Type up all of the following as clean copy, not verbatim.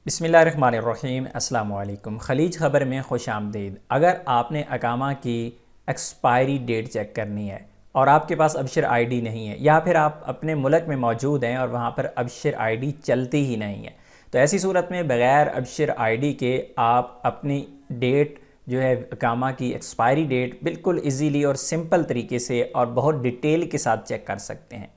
बिस्मिल्लाहिर्रहमानिर्रहीम अस्सलाम वालेकुम। खलीज ख़बर में खुश आमदीद। अगर आपने अकामा की एक्सपायरी डेट चेक करनी है और आपके पास अबशर आईडी नहीं है, या फिर आप अपने मुल्क में मौजूद हैं और वहाँ पर अबशर आईडी चलती ही नहीं है, तो ऐसी सूरत में बग़ैर अबशर आईडी के आप अपनी डेट जो है अकामा की एक्सपायरी डेट बिल्कुल इजीली और सिंपल तरीके से और बहुत डिटेल के साथ चेक कर सकते हैं।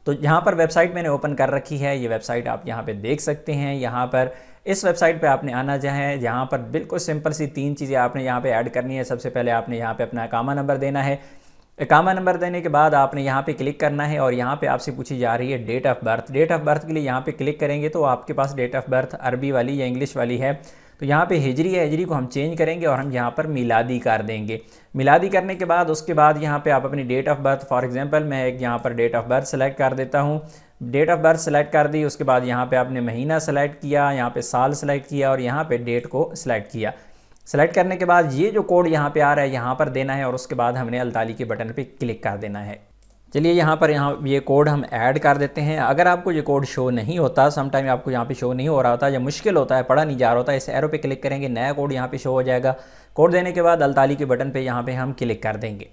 तो यहाँ पर वेबसाइट मैंने ओपन कर रखी है, ये वेबसाइट आप यहाँ पे देख सकते हैं। यहाँ पर इस वेबसाइट पे आपने आना है। यहाँ पर बिल्कुल सिंपल सी 3 चीज़ें आपने यहाँ पे ऐड करनी है। सबसे पहले आपने यहाँ पे अपना अकामा नंबर देना है। अकामा नंबर देने के बाद आपने यहाँ पे क्लिक करना है और यहाँ पे आपसे पूछी जा रही है date of birth. Date of birth के लिए यहाँ पे क्लिक करेंगे तो आपके पास डेट ऑफ़ बर्थ अरबी वाली या इंग्लिश वाली है, तो यहाँ पे हिजरी है, हिजरी को हम चेंज करेंगे और हम यहाँ पर मिलादी कर देंगे। मिलादी करने के बाद उसके बाद यहाँ पे आप अपनी date of birth, for example मैं एक यहाँ पर डेट ऑफ़ बर्थ सेलेक्ट कर देता हूँ। डेट ऑफ़ बर्थ सेलेक्ट कर दी, उसके बाद यहाँ पे आपने महीना सेलेक्ट किया, यहाँ पे साल सेलेक्ट किया और यहाँ पे डेट को सिलेक्ट किया। सेलेक्ट करने के बाद ये जो कोड यहाँ पे आ रहा है यहाँ पर देना है और उसके बाद हमने अलताली के बटन पे क्लिक कर देना है। चलिए यहाँ ये कोड हम ऐड कर देते हैं। अगर आपको ये कोड शो नहीं होता, समटाइम आपको यहाँ पे शो नहीं हो रहा होता या मुश्किल होता है, पढ़ा नहीं जा रहा होता, इस एरो पे क्लिक करेंगे, नया कोड यहाँ पे शो हो जाएगा। कोड देने के बाद अलताली के बटन पे यहाँ पे हम क्लिक कर देंगे।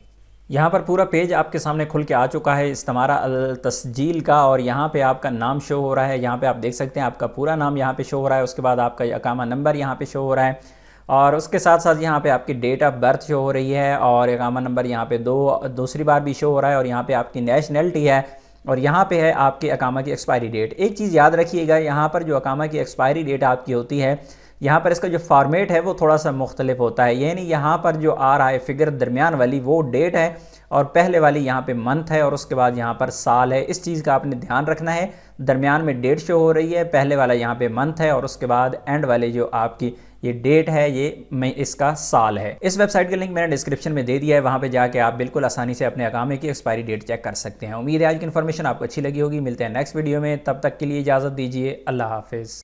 यहाँ पर पूरा पेज आपके सामने खुल के आ चुका है इस्तिमारा अल तस्जील का, और यहाँ पे आपका नाम शो हो रहा है। यहाँ पे आप देख सकते हैं आपका पूरा नाम यहाँ पे शो हो रहा है। उसके बाद आपका अकामा नंबर यहाँ पे शो हो रहा है और उसके साथ साथ यहाँ पे आपकी डेट ऑफ़ बर्थ शो हो रही है और अकामा नंबर यहाँ पे दूसरी बार भी शो हो रहा है और यहाँ पे आपकी नेशनलिटी है और यहाँ पे है आपके अकामा की एक्सपायरी डेट। एक चीज़ याद रखिएगा, यहाँ पर जो अकामा की एक्सपायरी डेट आपकी होती है, यहाँ पर इसका जो फॉर्मेट है वो थोड़ा सा मुख्तलिफ होता है। यानी यहाँ पर जो आ रहा है फिगर दरमियान वाली वो डेट है और पहले वाली यहाँ पे मंथ है और उसके बाद यहाँ पर साल है। इस चीज़ का आपने ध्यान रखना है। दरमियान में डेट शो हो रही है, पहले वाला यहाँ पे मंथ है और उसके बाद एंड वाले जो आपकी ये डेट है ये इसका साल है। इस वेबसाइट का लिंक मैंने डिस्क्रिप्शन में दे दिया है, वहाँ पे जाके आप बिल्कुल आसानी से अपने अकामे की एक्सपायरी डेट चेक कर सकते हैं। उम्मीद है आज की इन्फॉर्मेशन आपको अच्छी लगी होगी। मिलते हैं नेक्स्ट वीडियो में, तब तक के लिए इजाज़त दीजिए। अल्लाह हाफिज़।